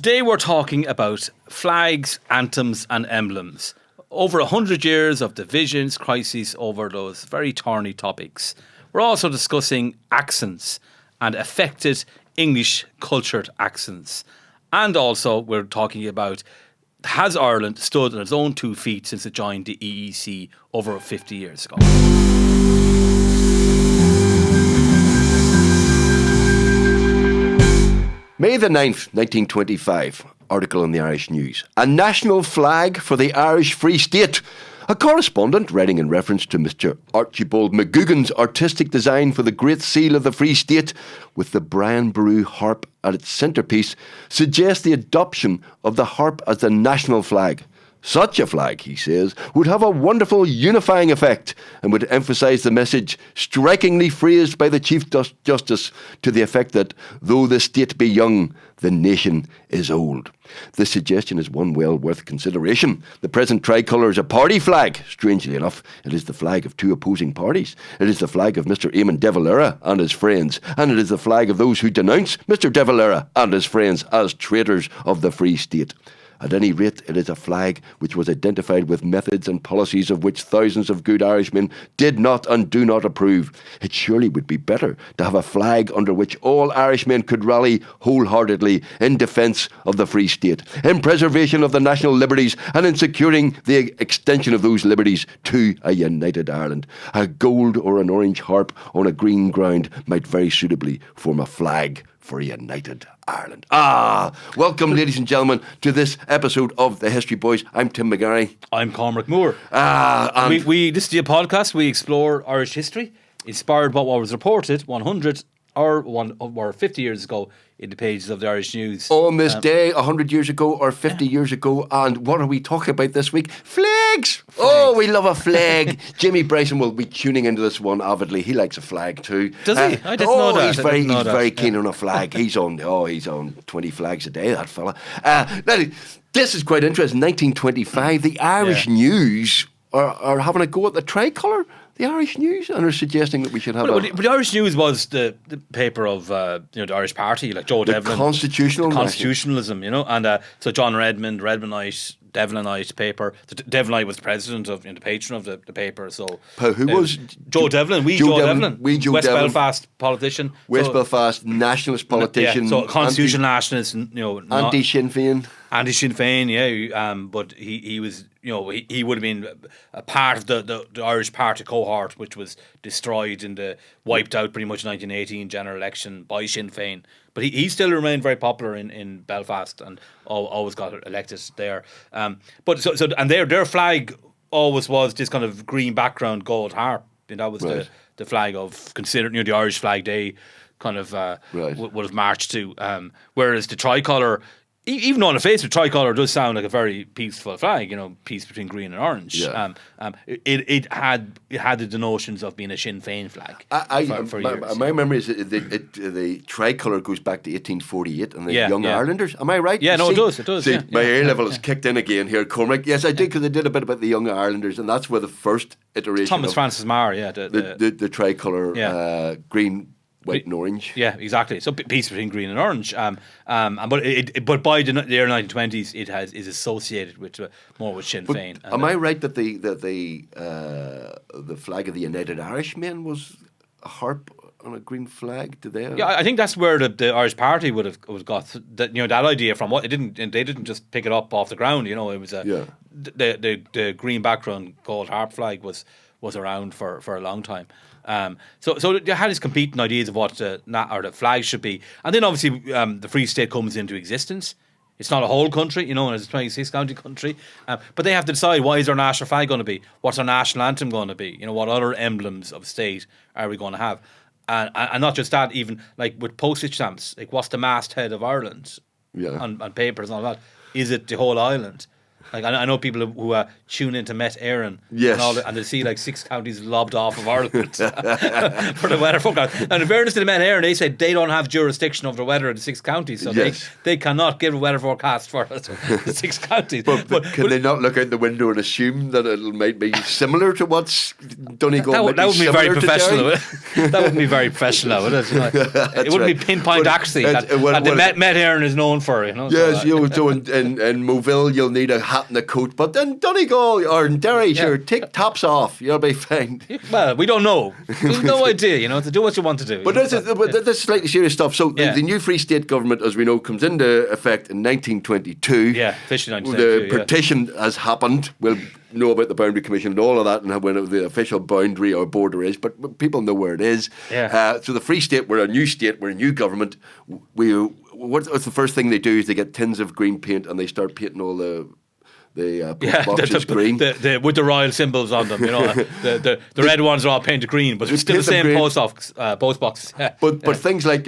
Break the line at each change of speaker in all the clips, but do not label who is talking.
Today we're talking about flags, anthems and emblems. Over 100 years of divisions, crises over those very thorny topics. We're also discussing accents and affected English cultured accents. And also we're talking about, has Ireland stood on its own 2 feet since it joined the EEC over 50 years ago?
May the 9th, 1925, article in the Irish News. A national flag for the Irish Free State. A correspondent, writing in reference to Mr. Archibald McGugan's artistic design for the Great Seal of the Free State, with the Brian Boru harp at its centrepiece, suggests the adoption of the harp as the national flag. Such a flag, he says, would have a wonderful unifying effect and would emphasise the message strikingly phrased by the Chief Justice to the effect that, though the state be young, the nation is old. This suggestion is one well worth consideration. The present tricolour is a party flag. Strangely enough, it is the flag of 2 opposing parties. It is the flag of Mr. Eamon de Valera and his friends, and it is the flag of those who denounce Mr. de Valera and his friends as traitors of the Free State. At any rate, it is a flag which was identified with methods and policies of which thousands of good Irishmen did not and do not approve. It surely would be better to have a flag under which all Irishmen could rally wholeheartedly in defence of the Free State, in preservation of the national liberties, and in securing the extension of those liberties to a united Ireland. A gold or an orange harp on a green ground might very suitably form a flag for a united Ireland. Welcome, ladies and gentlemen, to this episode of The History Boys. I'm Tim McGarry.
I'm Cormac Moore. This is a podcast. We explore Irish history, inspired by what was reported 100 or 50 years ago in the pages of the Irish News.
On this day, 100 years ago or 50 years ago. And what are we talking about this week? Flags! Oh, we love a flag. Jimmy Bryson will be tuning into this one avidly. He likes a flag too.
Does he? I didn't know that.
He's very keen on a flag. He's on 20 flags a day, that fella. Now, this is quite interesting. 1925, the Irish News are having a go at the tricolour. The Irish News, and are suggesting that we should have
But the Irish News was the paper of the Irish Party, like Joe Devlin. Constitutionalism, and so John Redmond, Redmondite, Devlinite paper. So Devlinite was president of, the patron of the paper. So
who was
Joe Devlin? Joe Devlin, West
Devlin.
Belfast politician,
Belfast nationalist politician.
So constitutional nationalist,
anti-Sinn Féin.
Anti-Sinn Féin, but he was, he would have been a part of the Irish Party cohort, which was destroyed wiped out pretty much 1918 general election by Sinn Féin. But he still remained very popular in Belfast and always got elected there. But their flag always was this kind of green background, gold harp. And that was right. the flag of considered, the Irish Flag Day kind of would have marched to. Whereas the tricolour, even on the face of the tricolour, does sound like a very peaceful flag, peace between green and orange. Yeah. It had the denotions of being a Sinn Féin flag for years.
My memory is the tricolour goes back to 1848 and the Young Irelanders. Am I right?
Yeah, it does.
My A level is kicked in again here, Cormac. Yes, I did, because I did a bit about the Young Irelanders, and that's where the first iteration
Thomas Francis Meagher,
the tricolour, green, white and orange.
Yeah, exactly. So peace between green and orange. But by the early 1920s, it is associated with more with Sinn Féin.
Am I right that the flag of the United Irishmen was a harp on a green flag? Did they?
Yeah, I think that's where the Irish Party would have got that that idea from. They didn't just pick it up off the ground. It was the green background gold harp flag was around for a long time. So they had these competing ideas of what the flag should be, and then obviously the Free State comes into existence. It's not a whole country, it's a 26-county country, but they have to decide, what is our national flag going to be? What's our national anthem going to be? What other emblems of state are we going to have? And not just that, even like with postage stamps, like what's the masthead of Ireland? On papers and all that. Is it the whole island? Like I know people who tune into Met Éireann,
Yes.
and they see like 6 counties lobbed off of Ireland for the weather forecast. And in fairness to the Met Éireann, they said they don't have jurisdiction over the weather in the 6 counties, so
Yes.
they cannot give a weather forecast for the 6 counties.
But can they not look out the window and assume that it might be similar to what's Donegal?
That would be very professional. That wouldn't be very professional, would it? It wouldn't be pinpoint accuracy that the Met Éireann is known for.
Yes, so in Moville you'll need a hat and a coat, but then Donegal or in Derry, sure, take tops off, you'll be fine.
Well, we don't know. We've no idea, to do what you want to do.
But that's slightly serious stuff. So the new Free State government, as we know, comes into effect in 1922.
Yeah, officially 1922.
The partition has happened. We'll know about the Boundary Commission and all of that and when the official boundary or border is, but people know where it is.
Yeah.
So the Free State, we're a new state, we're a new government. What's the first thing they do is they get tins of green paint and they start painting all the post boxes green.
With the royal symbols on them, the red ones are all painted green, but it's still the same post box.
But things like,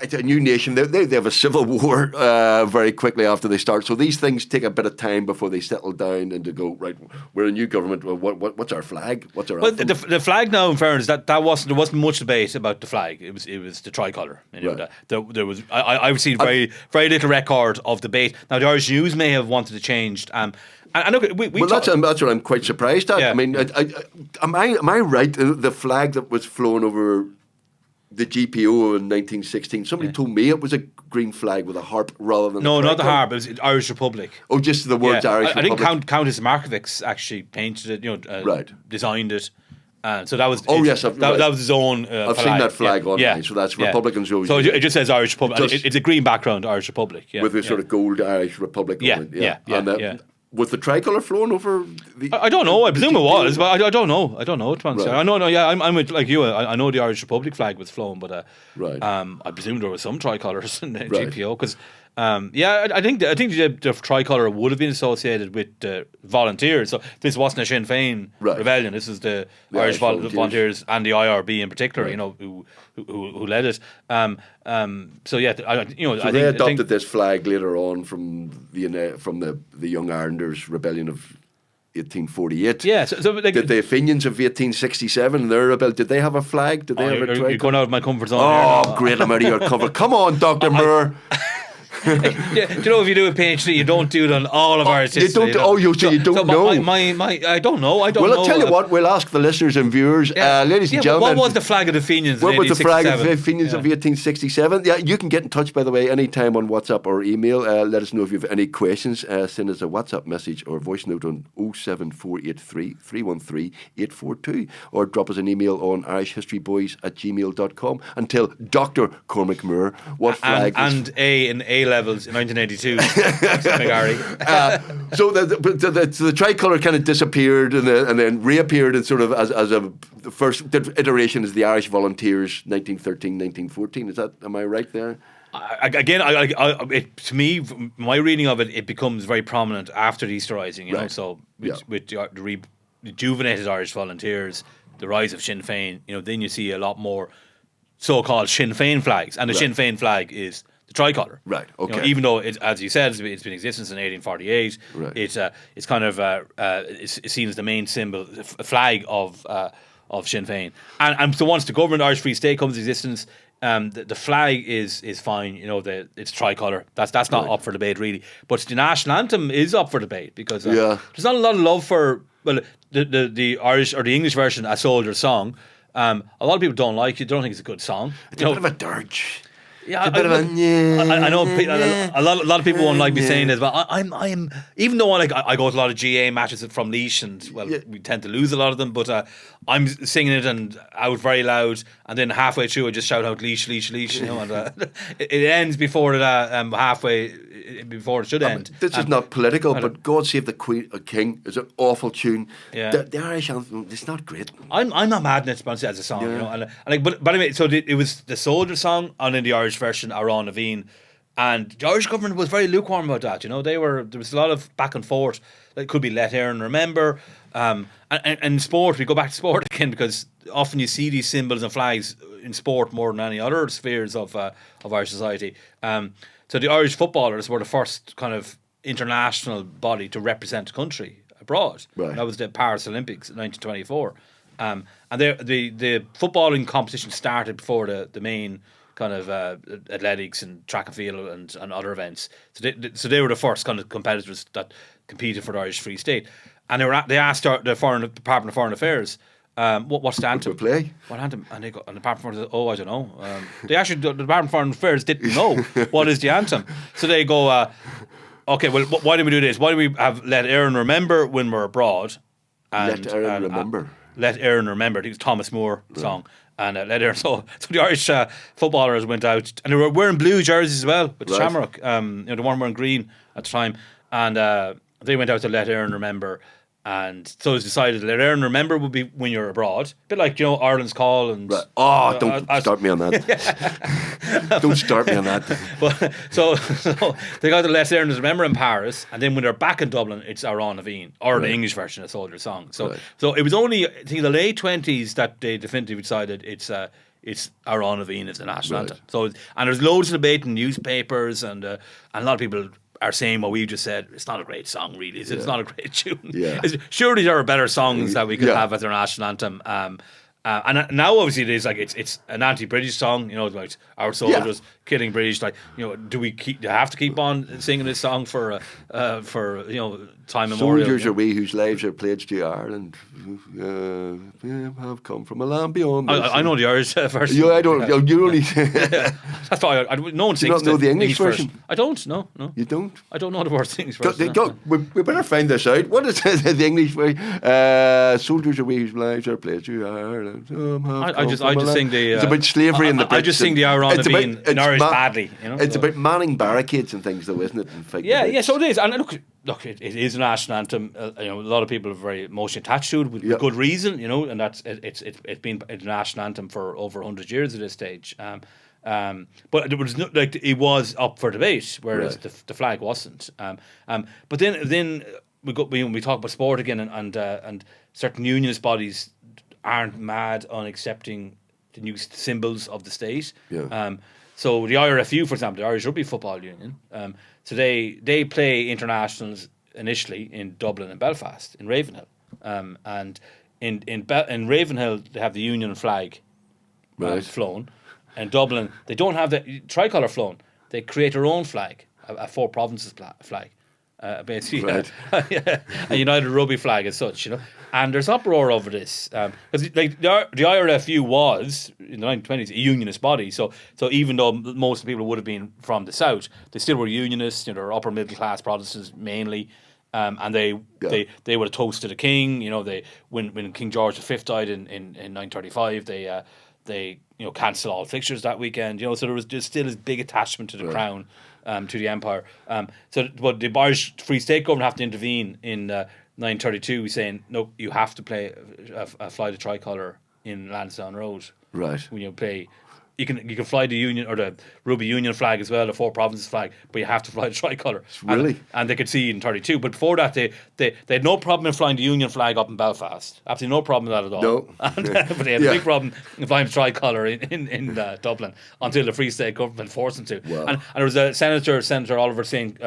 it's a new nation, they have a civil war very quickly after they start. So these things take a bit of time before they settle down and to go, right, we're a new government. Well, what's our flag? What's our anthem?
The flag now, in fairness, there wasn't much debate about the flag. It was the tricolour.
Right.
There was I've seen very little record of debate. Now the Irish News may have wanted it changed. And look,
that's what I'm quite surprised at.
Yeah.
I mean, am I right? The flag that was flown over the GPO in 1916. Somebody told me it was a green flag with a harp rather than
not the harp. It was Irish Republic.
Oh, just the words Irish Republic.
I think Countess Markovic actually painted it.
Right.
Designed it. So that was. That was his own.
I've seen that flag online. So that's Republicans.
So it just says Irish Republic. It's a green background, Irish Republic. Yeah,
with the sort of gold Irish Republic.
Yeah.
Was the tricolour flown over the?
I don't know. I presume it was, but I don't know. I don't know.
Right.
I know. Yeah, I'm like you. I know the Irish Republic flag was flown, but
right.
I presume there were some tricolours in the GPO because. I think the tricolour would have been associated with volunteers. So this wasn't a Sinn Féin rebellion. This is the Irish volunteers and the IRB in particular. Who led it. So they
adopted this flag later on from the Young Irelanders rebellion of 1848.
Yeah. So
did the Fenians of 1867 their rebellion? Did they have a flag? Did they have a tricolour?
You're going out of my comfort zone.
Oh, great! I'm out of your cover. Come on, Dr. Moore.
Do you know if you do a PhD, you don't do it on all of Irish history.
You don't know.
I don't know.
Well, I'll tell you what. We'll ask the listeners and viewers, ladies and gentlemen.
What was the flag of the Fenians?
What was the flag of the Fenians of 1867? Yeah, you can get in touch, by the way, anytime on WhatsApp or email. Let us know if you have any questions. Send us a WhatsApp message or voice note on 07483 313 842, or drop us an email on irishhistoryboys@gmail.com and tell Dr. Cormac Moore what flag
and A levels in 1982.
So the tricolour kind of disappeared and then reappeared and sort of as the first iteration is the Irish Volunteers 1913, 1914. Am I right there?
To me, my reading of it becomes very prominent after the Easter Rising. So with the rejuvenated Irish Volunteers, the rise of Sinn Féin, then you see a lot more so-called Sinn Féin flags, and the Sinn Féin flag is the tricolour. Right. Okay. Even though, as you said, it's been in existence in 1848. Right. It's kind of it's seen as the main symbol, flag of Sinn Féin. And so once the government Irish Free State comes into existence, the flag is fine. It's tricolour. That's not up for debate really. But the national anthem is up for debate because there's not a lot of love for the Irish or the English version, A Soldier's Song. A lot of people don't like it. Don't think it's a good song.
It's a bit of a dirge.
Yeah, I know a lot of people won't like me saying this, but I'm even though I go to a lot of GA matches from Laois, and we tend to lose a lot of them, but I'm singing it and out very loud, and then halfway through I just shout out Laois, Laois, Laois, and it ends before it halfway before it should end.
This is not political, but God Save the Queen, King is an awful tune.
Yeah.
The Irish anthem, it's not great.
I'm not mad at it as a song, but anyway, so it was the Soldier Song, and then the Irish version, Aran Naveen, and the Irish government was very lukewarm about that. There was a lot of back and forth. It could be Let Éireann Remember, and sport. We go back to sport again because often you see these symbols and flags in sport more than any other spheres of Irish society. So the Irish footballers were the first kind of international body to represent the country abroad.
Right.
That was the Paris Olympics in 1924. And the footballing competition started before the main kind of athletics and track and field and other events. So they were the first kind of competitors that competed for the Irish Free State. And they asked the Department of Foreign Affairs, what's the anthem?
play?
What anthem? And they go, and the Department of Foreign Affairs, I don't know. The Department of Foreign Affairs didn't know what is the anthem. So they go, okay, well, why don't we do this? Why don't we have Let Erin Remember When We're Abroad?
Let Erin Remember.
Let Erin Remember. I think it's Thomas Moore song. And Let Erin. So the Irish footballers went out, and they were wearing blue jerseys as well with the Shamrock. They weren't wearing green at the time. And they went out to Let Erin Remember. And so it was decided Let Erin Remember would be when you're abroad. A bit like, Ireland's Call. And
Oh, don't start me on that. Don't start me on that.
But, so they got to Let Erin Remember in Paris, and then when they're back in Dublin, it's Our Own Naveen, or the English version of Soldier Song. So it was only, I think, the late 20s that they definitively decided it's Our Own Naveen is the national anthem. So, and there's loads of debate in newspapers, and a lot of people are saying what we've just said. It's not a great song, really. It's not a great tune.
Yeah.
Surely there are better songs that we could have as our national anthem. And now obviously it is like it's an anti-British song, like our soldiers killing British. Like, do we have to keep on singing this song for time memorial?
Soldiers are we whose lives are pledged to Ireland, have come from a land beyond.
I know the Irish version.
Yeah, I don't. You only.
That's why no one
Do you
sings
not know the English version?
I don't. No.
You don't.
I don't know the word English version.
We better find this out. What is the English version? Soldiers are we whose lives are pledged to Ireland.
I just sing the.
It's about slavery in the.
I just sing the Our Own Naveen in Irish badly.
It's about manning barricades and things, though, isn't it?
Yeah. So it is, and look, it is a national anthem. A lot of people are very emotionally attached to it with good reason, and that's it's been a national anthem for over 100 years at this stage. But it was it was up for debate, whereas the flag wasn't. But then we talk about sport again, and certain unionist bodies aren't mad on accepting the new symbols of the state.
Yeah.
So the IRFU, for example, the Irish Rugby Football Union, so they play internationals initially in Dublin and Belfast, in Ravenhill. And in Ravenhill, they have the Union flag flown. In Dublin, they don't have the tricolour flown. They create their own flag, a four provinces flag. Basically, a United Rugby flag as such, and there's uproar over this because the IRFU was in the 1920s a unionist body, so even though most of the people would have been from the south, they still were unionists. They're upper middle class Protestants mainly, and they would have toasted the king. When King George V died in 1935, they cancelled all fixtures that weekend. So there was just still this big attachment to the crown. To the empire. But the Irish Free State government have to intervene in 1932, saying, no, you have to fly the tricolour in Lansdowne Road.
Right.
When you play, you can fly the Union or the Rugby Union flag as well, the four provinces flag, but you have to fly the tricolour.
Really?
And they could see in 32. But before that, they had no problem in flying the Union flag up in Belfast. Absolutely no problem with that at all.
No.
But they had a big problem in flying the tricolour in Dublin until the Free State government forced them to.
Wow.
And there was a Senator Oliver St.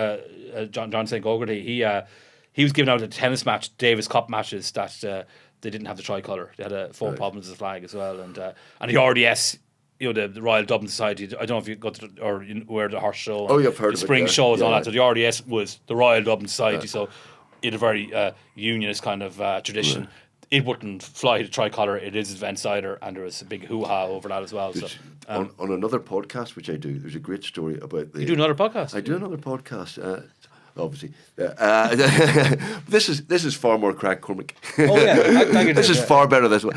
John St. Gogarty. He was giving out a tennis match, Davis Cup matches, that they didn't have the tricolour. They had four provinces flag as well. And the RDS, the Royal Dublin Society, I don't know if you got to, or where the horse show.
Oh, you've heard
the
of it,
spring shows and all
yeah.
that. So the RDS was the Royal Dublin Society. So it had a very unionist kind of tradition. Right. It wouldn't fly the tricolour. It is event cider, and there was a big hoo-ha over that as well. So,
on another podcast which I do, there's a great story about the.
You do another podcast?
I do another podcast. Obviously, this is far more crack, Cormac.
Oh yeah,
this is far better. This one.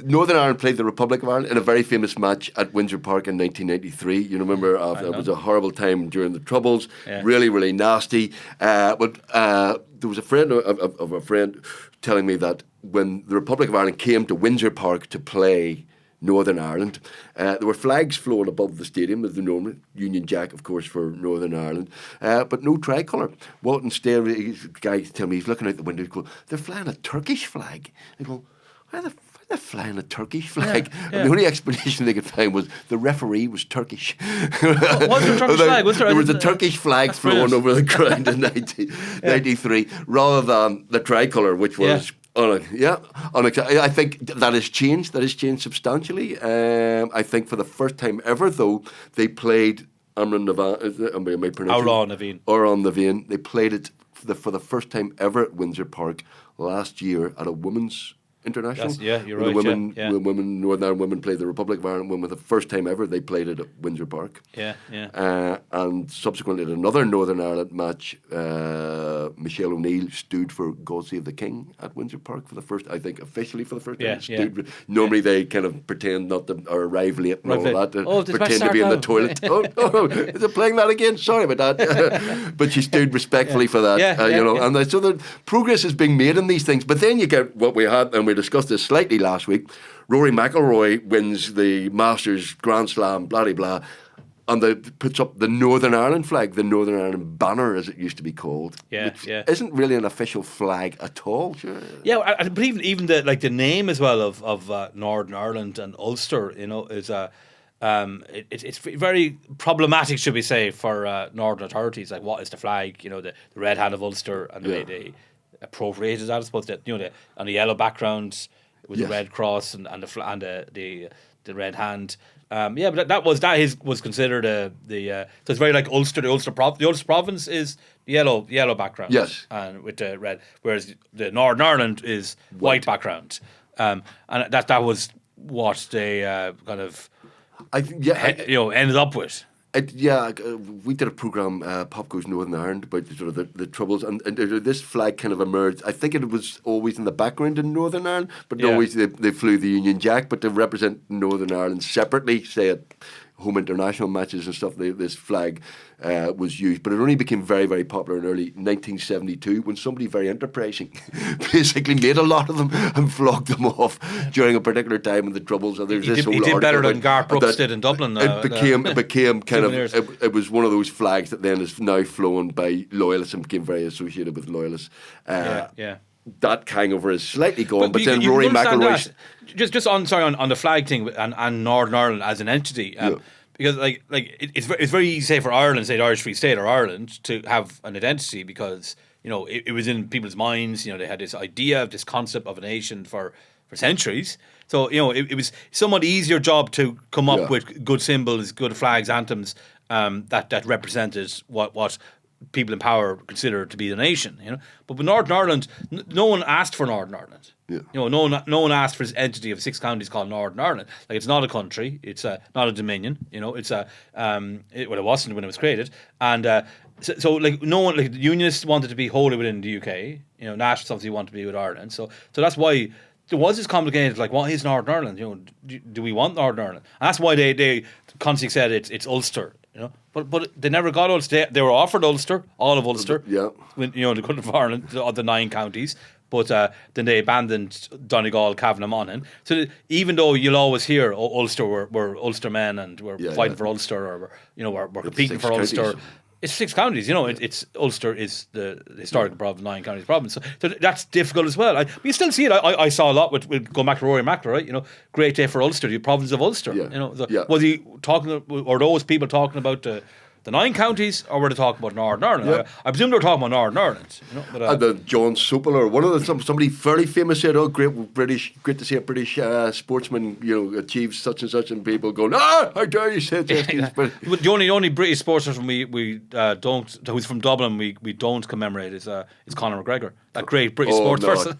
Northern Ireland played the Republic of Ireland in a very famous match at Windsor Park in 1993. You remember it was a horrible time during the Troubles. Yeah. Really, really nasty. But there was a friend of a friend telling me that when the Republic of Ireland came to Windsor Park to play Northern Ireland, there were flags flown above the stadium as the normal Union Jack, of course, for Northern Ireland, but no tricolour. What instead, the guy tell me, he's looking out the window, he's going, they're flying a Turkish flag. I go, why the they're flying a Turkish flag.
Yeah,
And the only explanation they could find was the referee was Turkish.
Was there a Turkish flag?
There was a Turkish flag flown over the ground in 1993 rather than the tricolour, which was... I think that has changed. That has changed substantially. I think for the first time ever, though, they played Amran Naveen. They played it for the first time ever at Windsor Park last year at a women's international.
You're right.
Women, Northern Ireland women played the Republic of Ireland women. The first time ever they played it at Windsor Park. And subsequently at another Northern Ireland match, Michelle O'Neill stood for God Save the King at Windsor Park for the first, I think, officially for the first time. Normally they kind of pretend not to or arrive late and all that. Pretend to be in the toilet. Is it playing that again? Sorry about that. But she stood respectfully for that. And so the progress is being made in these things. But then you get what we had, and we discussed this slightly last week. Rory McIlroy wins the Masters Grand Slam, blah, blah, blah, and puts up the Northern Ireland flag, the Northern Ireland banner, as it used to be called. Which isn't really an official flag at all. Sure.
Yeah, but even the name as well of Northern Ireland and Ulster, is it's very problematic, should we say, for Northern authorities. Like, what is the flag? The red hand of Ulster, and they appropriated that, I suppose. That on the yellow background with the red cross and the red hand. But that was considered so it's very like Ulster. The Ulster province is the yellow background.
Yes,
and with the red, whereas the Northern Ireland is white background. And that was what they kind of ended up with.
We did a programme, Pop Goes Northern Ireland, about the troubles, and this flag kind of emerged. I think it was always in the background in Northern Ireland, but always they flew the Union Jack, but to represent Northern Ireland separately, say at home international matches and stuff, this flag was used. But it only became very, very popular in early 1972 when somebody very enterprising basically made a lot of them and flogged them off during a particular time in the Troubles. And there's this whole
he did better than Garth Brooks did in Dublin.
It became kind of, it was one of those flags that then is now flown by loyalists and became very associated with loyalists. That hangover is slightly gone, but then Rory McIlroy...
Just on the flag thing and Northern Ireland as an entity, because it's very easy, say, for Ireland, say the Irish Free State or Ireland, to have an identity because it was in people's minds. They had this idea of this concept of a nation for centuries. So it was somewhat easier job to come up with good symbols, good flags, anthems that represented what people in power consider to be the nation, But with Northern Ireland, no one asked for Northern Ireland. No one asked for this entity of 6 counties called Northern Ireland. Like, it's not a country, it's not a dominion. It's it wasn't when it was created, and so no one, like the Unionists wanted to be wholly within the UK. Nationalists obviously want to be with Ireland. So that's why there was this complicated, like, what is Northern Ireland? Do we want Northern Ireland? And that's why they constantly said it's Ulster. But they never got Ulster. They were offered Ulster, all of Ulster. When they couldn't have Ireland, the 9 counties. But then they abandoned Donegal, Cavan and Monaghan. So even though you'll always hear Ulster were Ulster men and we're fighting for Ulster, or we're competing for Ulster. It's 6 counties, it's Ulster is the historical province, 9 counties province. So that's difficult as well. But you still see it. I saw a lot with going back to Rory McIlroy, right? Great day for Ulster, the province of Ulster. Was he talking, or those people talking about the 9 counties, or were they talking about Northern Ireland? I presume they were talking about Northern Ireland.
And the John Supple, or one of somebody fairly famous said, great to see a British sportsman, achieve such and such, and people going, how dare you say this? But
the only British sportsman we don't, who's from Dublin, we don't commemorate is Conor McGregor, that great British sports person.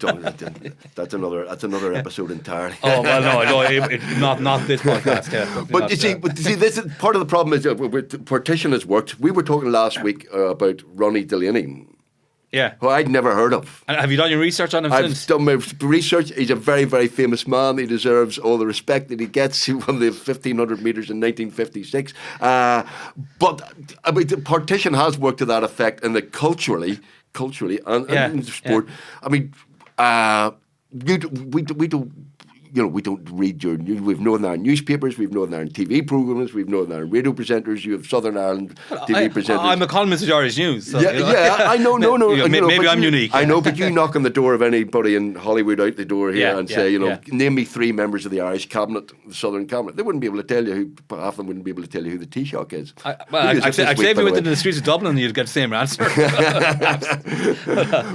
That's another episode entirely.
Not this podcast.
But you see, this is part of the problem is with partition has worked. We were talking last week about Ronnie Delaney. Who I'd never heard of.
And have you done your research on him since?
I've done my research. He's a very, very famous man. He deserves all the respect that he gets. He won the 1,500 metres in 1956. But I mean, the partition has worked to that effect, and that culturally, and in sport. I mean, we don't. we don't read your news. We've Northern Ireland newspapers, we've Northern Ireland TV programmes, we've Northern Ireland radio presenters, you have Southern Ireland TV presenters.
I'm a columnist of Irish News. So,
I know, no.
Maybe I'm unique.
I know, but you knock on the door of anybody in Hollywood out the door here and say, name me 3 members of the Irish cabinet, the Southern cabinet. They wouldn't be able to tell you half of them wouldn't be able to tell you who the Taoiseach is.
I'd say if you went into the streets of Dublin, you'd get the same answer.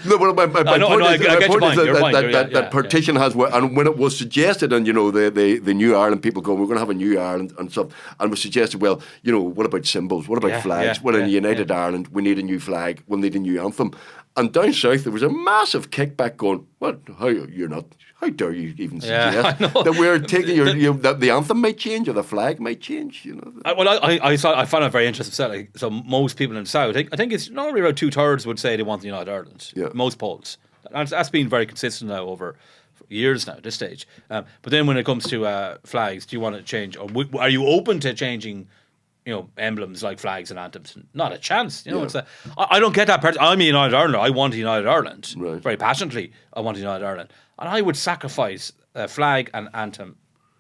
No, but my point is that partition has, and when it was suggested, and the New Ireland people go, we're going to have a New Ireland and stuff, and was suggested, well, what about symbols? What about flags? Well, in United Ireland, we need a new flag, we'll need a new anthem. And down south, there was a massive kickback going, what? How dare you even suggest that we're taking that the anthem might change or the flag might change?
I found it very interesting. So most people in the south, I think it's normally around 2/3 would say they want the United Ireland. Yeah. Most polls, and that's been very consistent now over years now at this stage. But then when it comes to flags, do you want to change, or are you open to changing? Emblems like flags and anthems. Not a chance. It's I don't get that part. I'm a United Ireland. I want a United Ireland. Right. Very passionately, I want a United Ireland. And I would sacrifice a flag and anthem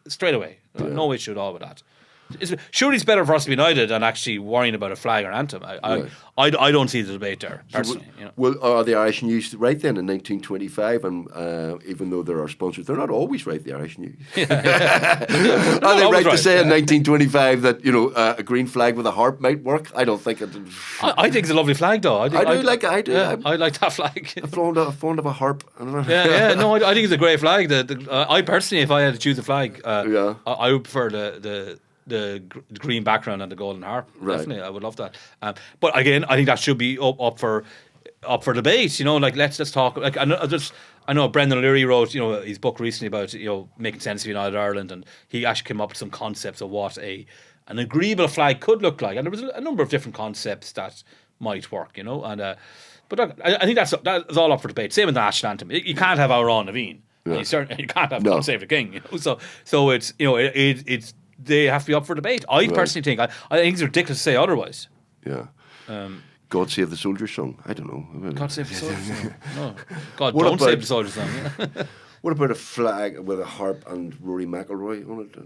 straight away. Yeah. No issue at all with that. Surely it's better for us to be united than actually worrying about a flag or anthem. I don't see the debate there, personally.
Well, are the Irish News right then in 1925? And even though they're our sponsors, they're not always right, the Irish News. Are they right to say in 1925 that a green flag with a harp might work? I don't think it.
I think it's a lovely flag, though. I like that flag.
I'm fond of a harp.
No, I think it's a great flag. I personally, if I had to choose a flag, I would prefer the green background and the golden harp. Right. Definitely, I would love that. But again, I think that should be up for debate. Let's talk. I know Brendan O'Leary wrote his book recently about making sense of United Ireland, and he actually came up with some concepts of what an agreeable flag could look like, and there was a number of different concepts that might work. But look, I think that's all up for debate. Same with the national anthem. You can't have our own Naveen. Yeah. You can't have God Save the King. So it's it's. They have to be up for debate. I personally think I think it's ridiculous to say otherwise.
Yeah. God Save the Soldier song. I don't know.
God Save the Soldier song. No. God don't save the Soldier song.
What about a flag with a harp and Rory McIlroy on it?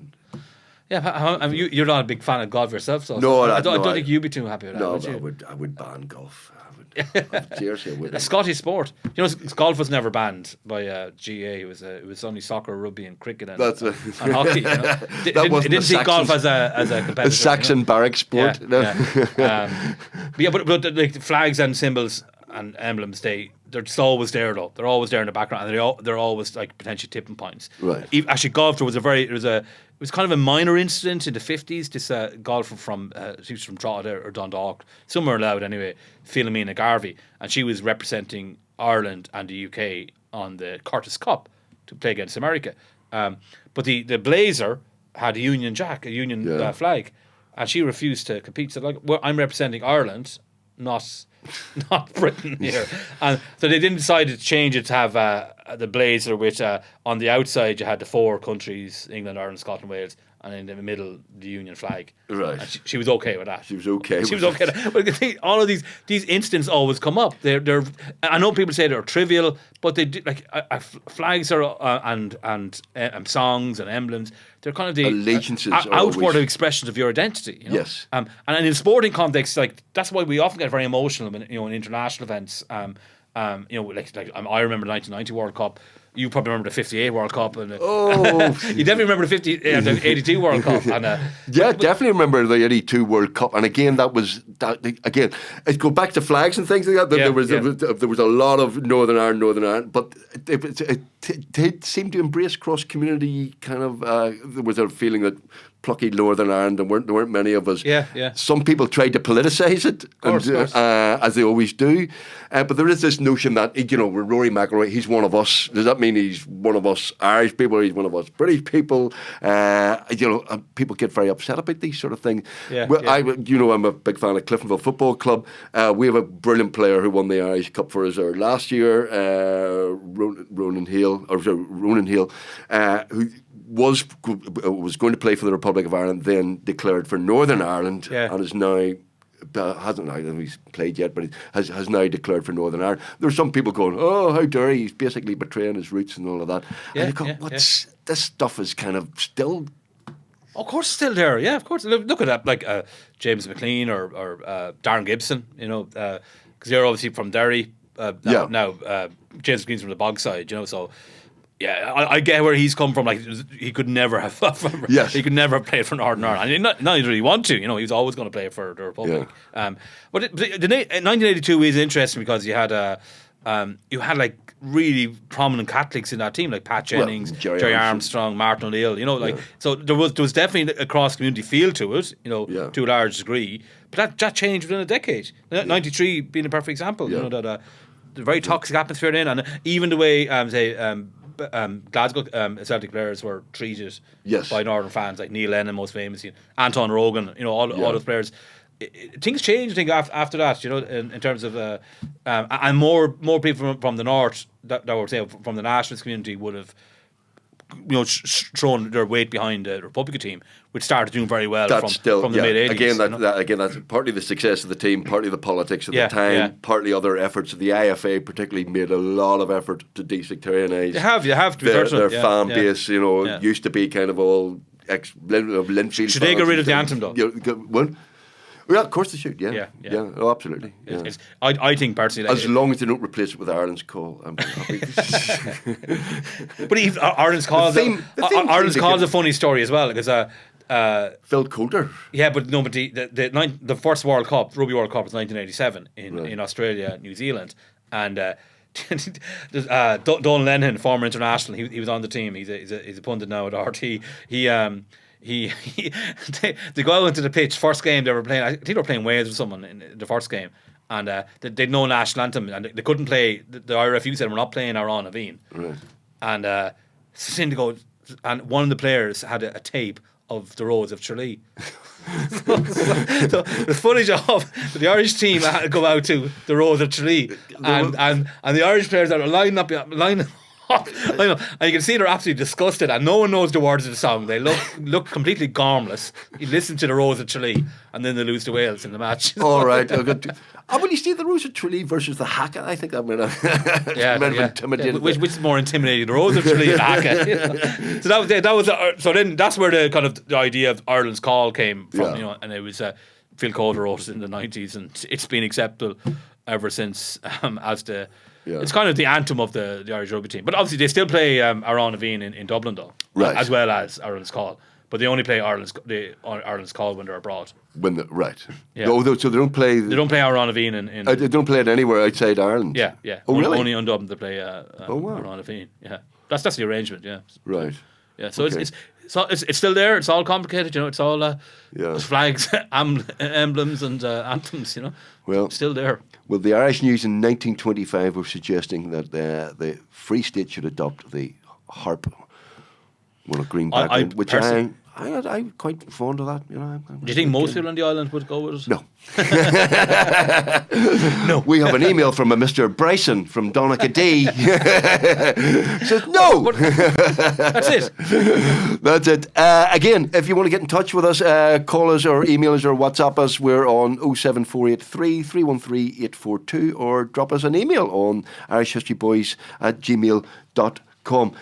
Yeah, you're not a big fan of golf yourself, so
no,
I don't think you'd be too happy with that.
No,
would you?
I would ban golf. Seriously, I would.
A Scottish sport. Golf was never banned by GA. It was only soccer, rugby, and cricket and hockey. It didn't see golf as a competitor.
A Saxon barrack sport.
But the flags and symbols and emblems, they're always there though. They're always there in the background, and they're always like potentially tipping points.
Right.
Actually, golf it was kind of a minor incident in the 50s. This golfer from Drogheda or Dundalk, somewhere allowed anyway, Philomena Garvey, and she was representing Ireland and the UK on the Curtis Cup to play against America. But the blazer had a Union Jack, a Union flag, and she refused to compete. So I'm representing Ireland, not Britain here. And so they didn't decide to change it to have the blazer, which on the outside you had the 4 countries, England, Ireland, Scotland, Wales, and in the middle the Union flag.
Right.
And she was okay with that.
She was okay.
But all of these incidents always come up. They're I know people say they're trivial, but they do, flags are and songs and emblems. They're kind of the
allegiances,
outward expressions of your identity.
Yes.
And in sporting context, that's why we often get very emotional in international events. I remember the 1990 World Cup. You probably remember the 58 World Cup. And, you definitely remember the 82 World Cup. And,
definitely remember the 82 World Cup. And again, again, it go back to flags and things like that. There was a lot of Northern Ireland, but it seemed to embrace cross-community kind of, there was a feeling that plucky Northern Ireland, and there weren't many of us.
Yeah.
Some people tried to politicise it,
of course.
As they always do. But there is this notion that, Rory McIlroy, he's one of us. Does that mean he's one of us Irish people? He's one of us British people? People get very upset about these sort of things. I'm a big fan of Cliftonville Football Club. We have a brilliant player who won the Irish Cup for us last year, Ronan Hale, who was going to play for the Republic of Ireland, then declared for Northern Ireland, and is now hasn't, I don't know if he's played yet, but he has now declared for Northern Ireland. There's some people going, oh, how dare he? He's basically betraying his roots and all of that.
Yeah,
and you go, this stuff is kind of still...
Of course, it's still there. Yeah, of course. Look at that, like James McLean or Darren Gibson. You know, because they're obviously from Derry. Now James McLean's from the Bogside. You know, so yeah, I get where he's come from. Like he could never have. He could never have played for Northern Ireland. And not did he want to. You know, he was always going to play for the Republic.
Yeah.
But 1982 is interesting because you had like really prominent Catholics in that team, like Pat Jennings, Jerry Armstrong, Martin O'Neill. You know, like so there was definitely a cross community feel to it. You know, to a large degree. But that changed within a decade. 93 being a perfect example. You know that the very toxic atmosphere then, and even the way Glasgow Celtic players were treated by Northern fans, like Neil Lennon, most famously, Anton Rogan. You know, all those players. Things changed, I think, after that, you know, in terms of and more people from the north that were, say, from the nationalist community would have, you know, thrown their weight behind the Republican team, which started doing very well from the mid 80s.
Again, that's partly the success of the team, partly the politics of the time, partly other efforts. The IFA particularly made a lot of effort to desectarianise.
You have to be
their fan base. You know, used to be kind of all Linfield.
Should they get rid of the anthem though?
What? Yeah, of course they should. Yeah. Oh, absolutely. Yeah.
I think personally,
as long as they don't replace it with Ireland's Call, I'm happy.
But even Ireland's Call, Ireland's Call is a funny story as well because
Phil Coulter.
Yeah, but no, but the first World Cup, Rugby World Cup, was 1987 in Australia, New Zealand, and. Don Lennon, former international, he was on the team. He's a pundit now at RT. They go out into the pitch. First game they were playing, I think they were playing Wales with someone in the first game, and they'd no national anthem, and they couldn't play. The IRFU said we're not playing our Own Aveen,
right?
And so they go, and one of the players had a tape of the Rose of Tralee. so the footage of the Irish team had to go out to the Rose of Tralee, and the Irish players that are lining up. I know, and you can see they're absolutely disgusted, and no one knows the words of the song. They look completely garmless. You listen to the Rose of Tralee, and then they lose to Wales in the match.
All right, well, you see the Rose of Tralee versus the Haka. I think that might have intimidated.
Which is more intimidating, the Rose of Tralee or the Haka? You know? So that was so then that's where the kind of the idea of Ireland's Call came from. You know, and it was Phil Coulter wrote it in the 90s, and it's been acceptable ever since as the. Yeah. It's kind of the anthem of the Irish rugby team. But obviously they still play Our Own Aveen in Dublin though,
right,
as well as Ireland's Call. But they only play Ireland's Call when they're abroad.
Right. Yeah. So they don't play...
They don't play Our Own Aveen in
they don't play it anywhere outside Ireland?
Yeah.
Oh, really?
Only on Dublin they play Our Own Aveen. Yeah. That's the arrangement, yeah.
Right.
Yeah, so it's still there. It's all complicated, you know. It's all flags, emblems, and anthems, you know.
Well,
it's still there.
Well, the Irish News in 1925 were suggesting that the Free State should adopt the harp, green background, which I'm quite fond of that. You know.
Do you think most people on the island would go with it?
No.
No.
We have an email from a Mr. Bryson from Donaghadee. Says no.
That's it.
That's it. Again, if you want to get in touch with us, call us or email us or WhatsApp us. We're on 07483 313 842 or drop us an email on irishhistoryboys@gmail.com.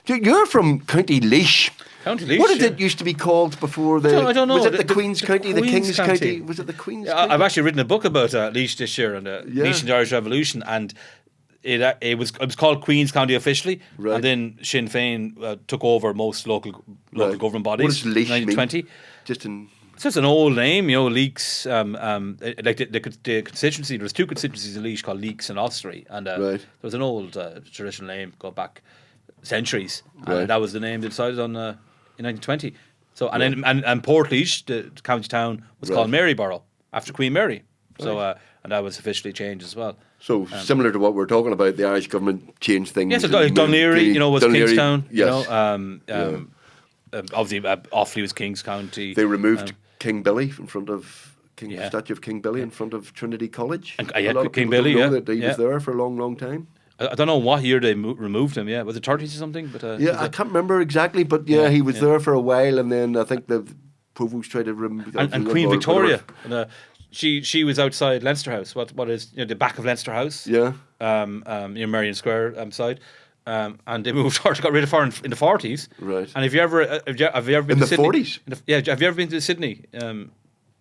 You're from County Laois. What did it used to be called before the...
I don't know.
Was it the Queen's County, the King's County? Was it the Queen's County?
I've actually written a book about Laois this year and Laois and the Irish Revolution, and it was called Queen's County officially, right, and then Sinn Féin took over most local government bodies.
What does Laois
in 1920.
Mean?
It's just an old name, you know, Leaks. Like the constituency, there was two constituencies in Laois called Leaks and Ossory, and there was an old traditional name going back centuries, and that was the name they decided on in 1920. So and Portlaoise, the county town, was called Maryborough after Queen Mary. So and that was officially changed as well.
So similar to what we're talking about, the Irish government changed things.
Yes, Dunleary, you know, was Kingstown. Yes. You know, obviously Offaly was King's County.
They removed King Billy in front of the statue of King Billy in front of Trinity College.
And, King Billy,
that he was there for a long, long time.
I don't know what year they removed him. Yeah, was it 30s or something? But
I can't remember exactly. But he was there for a while, and then I think the provost tried to remove.
And Queen Victoria, she was outside Leinster House. What is the back of Leinster House?
Yeah.
Marion Square side. And they moved her, got rid of her in the 40s.
Right.
And have you ever been
In
to
the
Sydney?
40s?
Have you ever been to Sydney, in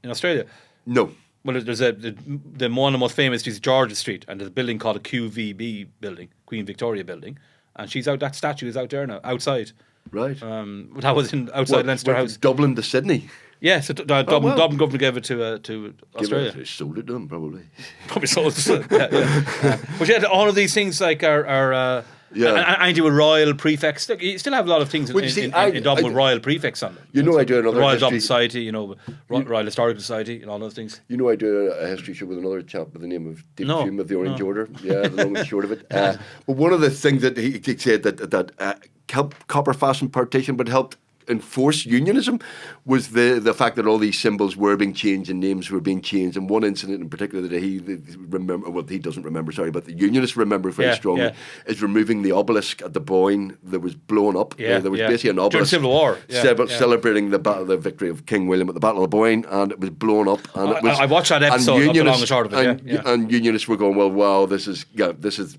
Australia?
No.
Well, there's the one of the most famous streets, George Street, and there's a building called a QVB building, Queen Victoria building, and that statue is out there now, outside.
Right.
That was outside Leinster House.
Dublin to Sydney.
Yeah, so Dublin government gave it to Australia.
They sold it to them, probably.
Probably sold it. But yeah, all of these things like are anything with royal prefix. Look, you still have a lot of things in Dublin with royal prefix on them.
I do another
Royal
history.
Dublin Society, Royal Historical Society, and all those things.
I do a history show with another chap by the name of David Hume of the Orange Order. Yeah, the long and short of it. But one of the things that he said that helped copper fasten partition, but helped enforce unionism, was the fact that all these symbols were being changed and names were being changed. And one incident in particular that he doesn't remember, but the unionists remember very strongly, is removing the obelisk at the Boyne that was blown up. There was basically an obelisk
during Civil War,
celebrating the victory of King William at the Battle of Boyne, and it was blown up. And
I watched that episode, not the long and short of it.
And unionists were going, well, wow, this is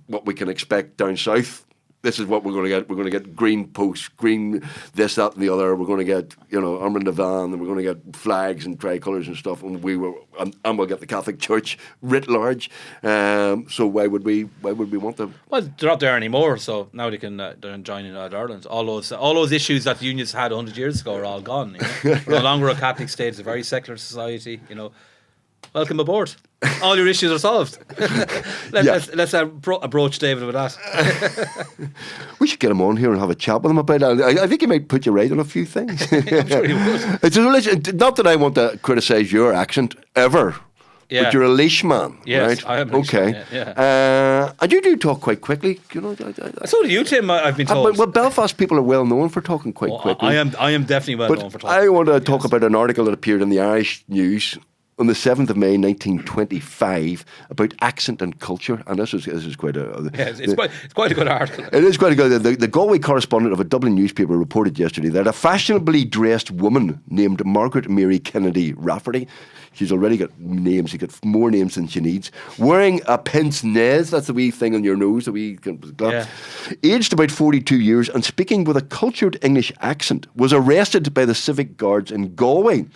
what we can expect down south. This is what we're going to get. We're going to get green posts, green this, that, and the other. We're going to get, Armand de Van, and we're going to get flags and tricolours and stuff. And we'll get the Catholic Church writ large. So why would we want them?
Well, they're not there anymore. So now they're joining Ireland. All those issues that the unions had 100 years ago are all gone. We're no longer a Catholic state. It's a very secular society. Welcome aboard. All your issues are solved. Let's approach David with that.
We should get him on here and have a chat with him about it. I think he might put you right on a few things.
I'm sure he would.
It's not that I want to criticise your accent ever.
Yeah.
But you're a leash man,
yes,
right?
I am. Okay.
And you do talk quite quickly.
So do you, Tim. I've been told.
Well, Belfast people are well known for talking quite quickly.
I am definitely well known for talking.
I want to talk about an article that appeared in the Irish News on the 7th of May 1925 about accent and culture, and this is quite a...
it's quite a good article.
It is quite a good... The Galway correspondent of a Dublin newspaper reported yesterday that a fashionably dressed woman named Margaret Mary Kennedy Rafferty, she's already got names, she's got more names than she needs, wearing a pince nez, that's the wee thing on your nose, the wee... aged about 42 years and speaking with a cultured English accent, was arrested by the civic guards in Galway.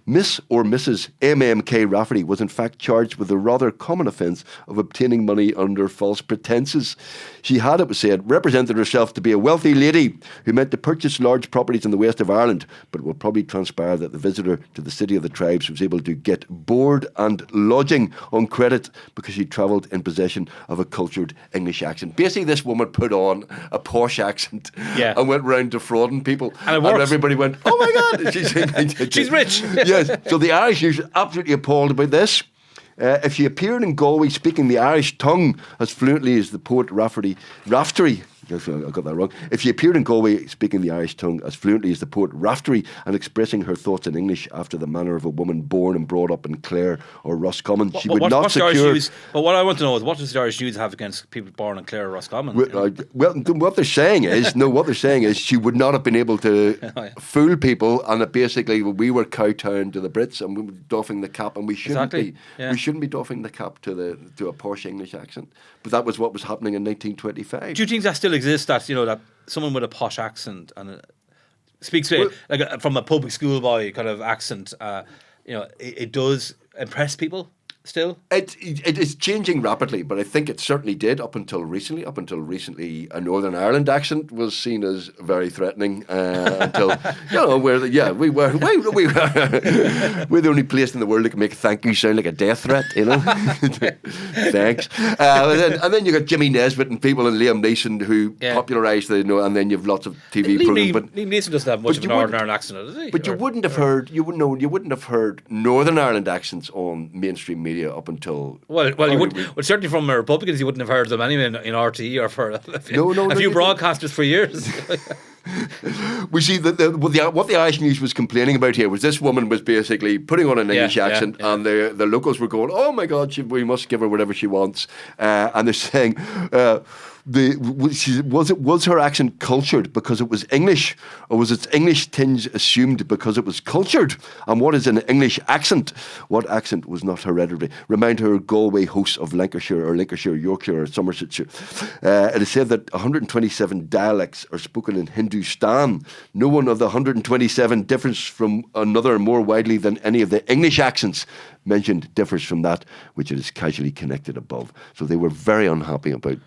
Miss or Mrs. MMK Rafferty was in fact charged with the rather common offence of obtaining money under false pretences. She had, it was said, represented herself to be a wealthy lady who meant to purchase large properties in the west of Ireland, but it will probably transpire that the visitor to the city of the tribes was able to get board and lodging on credit because she travelled in possession of a cultured English accent. Basically, this woman put on a posh accent and went round defrauding people.
And
everybody went, oh my God,
she's rich.
Yes, so the Irish News are absolutely appalled about this. If she appeared in Galway speaking the Irish tongue as fluently as the poet Raftery, I got that wrong. If she appeared in Galway speaking the Irish tongue as fluently as the poet Raftery and expressing her thoughts in English after the manner of a woman born and brought up in Clare or Roscommon, she would not secure...
But what I want to know is, what does the Irish News have against people born in Clare or Roscommon?
Well, what they're saying is, she would not have been able to fool people, and that basically we were kowtowing to the Brits and we were doffing the cap, and we shouldn't be. Yeah. We shouldn't be doffing the cap to a posh English accent. But that was what was happening in 1925.
Do you think that still exists? That someone with a posh accent and speaks from a public schoolboy kind of accent, it does impress people still?
It is changing rapidly, but I think it certainly did up until recently. Up until recently, a Northern Ireland accent was seen as very threatening. Until we're the only place in the world that can make "thank you" sound like a death threat. Thanks. And then you got Jimmy Nesbitt and people and Liam Neeson who popularised and then you've lots of TV programs. But
Liam Neeson doesn't have much of an Northern Ireland accent, does he?
But you wouldn't have heard. You wouldn't have heard Northern Ireland accents on mainstream media up until
you would. Well, certainly from Republicans, you wouldn't have heard them anyway in RTE or for a few broadcasters for years.
We see that what the Irish News was complaining about here was this woman was basically putting on an English accent, and the locals were going, "Oh my God, we must give her whatever she wants," and they're saying. Was her accent cultured because it was English, or was its English tinge assumed because it was cultured? And what is an English accent? What accent was not hereditary? Remind her Galway hosts of Lancashire, Yorkshire, or Somersetshire. It is said that 127 dialects are spoken in Hindustan. No one of the 127 differs from another more widely than any of the English accents mentioned differs from that which it is casually connected above. So they were very unhappy about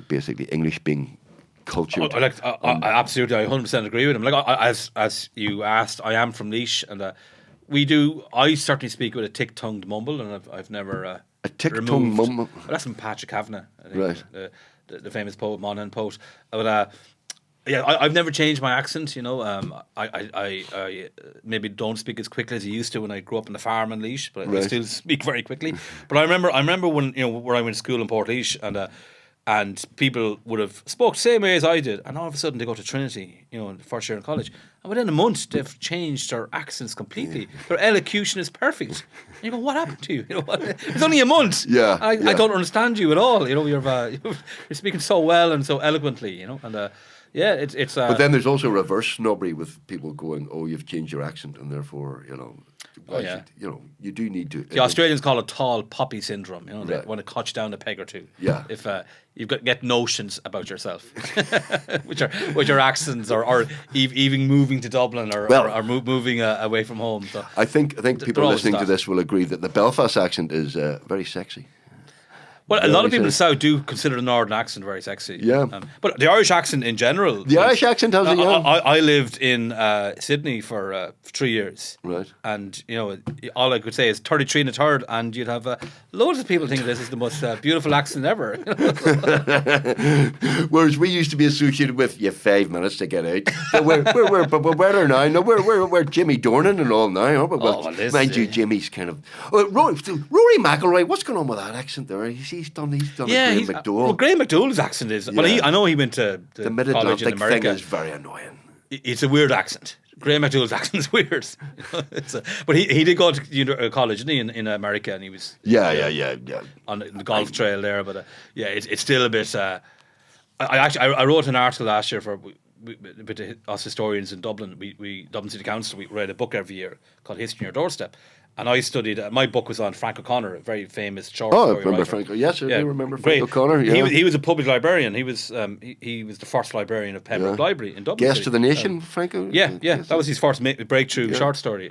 basically English being cultured.
I absolutely, I 100% agree with him. Like as you asked, I am from Laois, and I certainly speak with a tick-tongued mumble, and I've never
a tick-tongued mumble.
Well, that's from Patrick Kavanagh, I think,
right?
The famous poet, Monaghan poet. But yeah, I've never changed my accent. I maybe don't speak as quickly as I used to when I grew up on the farm in Laois, but I still speak very quickly. But I remember when where I went to school in Port and people would have spoke the same way as I did, and all of a sudden they go to Trinity, in the first year in college, and within a month they've changed their accents completely. Their elocution is perfect. And you go, what happened to you? It's only a month. I don't understand you at all. You're speaking so well and so eloquently. And. Yeah, it's.
But then there's also reverse snobbery with people going, "Oh, you've changed your accent, and therefore, you do need to."
The Australians call it tall poppy syndrome. They
Right.
want to cut you down a peg or two.
Yeah.
If you've get notions about yourself, which are accents or even moving to Dublin or moving away from home. So
I think people listening to this will agree that the Belfast accent is very sexy.
Well, a lot of people in the South do consider the Northern accent very sexy.
Yeah.
But the Irish accent in general.
The Irish accent has
I lived in Sydney for 3 years.
Right.
And, all I could say is 33 and a third, and you'd have loads of people think this is the most beautiful accent ever.
Whereas we used to be associated with, 5 minutes to get out. But we're there now. No, we're Jimmy Dornan and all now, aren't we? Well, mind you, Jimmy's kind of... Rory McIlroy, what's going on with that accent there? He's done a Graham McDowell.
Well, Graham McDowell's accent is... Well, I know he went to
the
college in America.
thing is very annoying.
It's a weird accent. Graham McDowell's accent is weird. But he did go to college, didn't he, in America, and he was...
Yeah.
On the golf trail there, but it's still a bit... I wrote an article last year for... us historians in Dublin, Dublin City Council, we read a book every year called History on Your Doorstep. And I studied, my book was on Frank O'Connor, a very famous short story writer.
I remember Frank. Yes, I do remember Frank O'Connor. Yeah.
He was a public librarian. He was the first librarian of Pembroke Library in Dublin.
Guest of the Nation, Frank O'Connor?
Yeah. That was his first breakthrough short story.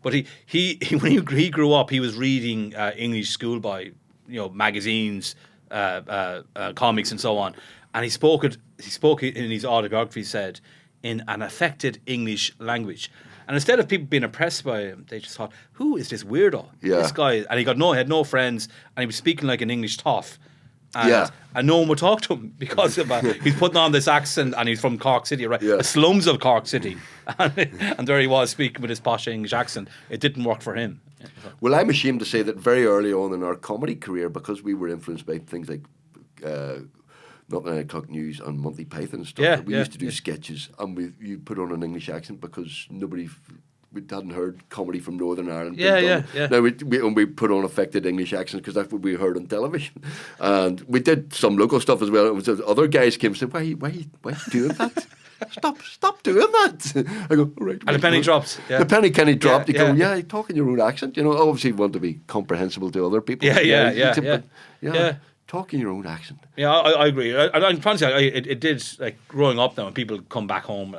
But he when he grew up, he was reading English schoolboy, magazines, comics and so on. And he spoke in his autobiography, said, in an affected English language. And instead of people being impressed by him, they just thought, who is this weirdo?
Yeah.
This guy. And he had no friends, and he was speaking like an English toff. And no one would talk to him because of he's putting on this accent, and he's from Cork City, right? The slums of Cork City. And there he was speaking with his posh English accent. It didn't work for him.
Well, I'm ashamed to say that very early on in our comedy career, because we were influenced by things like... Not 9 o'clock news and Monty Python and stuff. We used to do sketches, and you put on an English accent because we hadn't heard comedy from Northern Ireland. Now we put on affected English accents because that's what we heard on television, and we did some local stuff as well. It was other guys came and said, "Why are you doing that? Stop doing that." I go, all right.
And the penny drops. Yeah.
The penny dropped. You go, you talk in your own accent. Obviously you want to be comprehensible to other people.
Yeah.
Talk in your own accent.
Yeah, I agree. I'm trying to say, it did, like, growing up now, when people come back home,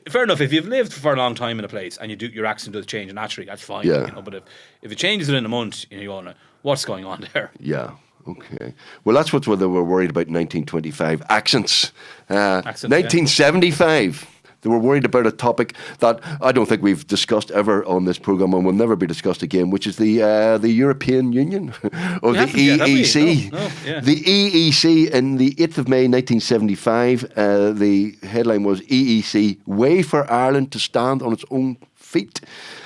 fair enough, if you've lived for a long time in a place and your accent does change naturally, that's fine.
Yeah.
But if it changes within a month, you go, what's going on there?
Yeah. Okay. Well, that's what they were worried about in 1925. Accents. 1975. They were worried about a topic that I don't think we've discussed ever on this programme and will never be discussed again, which is the European Union, or the EEC. The EEC, in the 8th of May 1975, the headline was EEC, Way for Ireland to Stand on its Own Feet.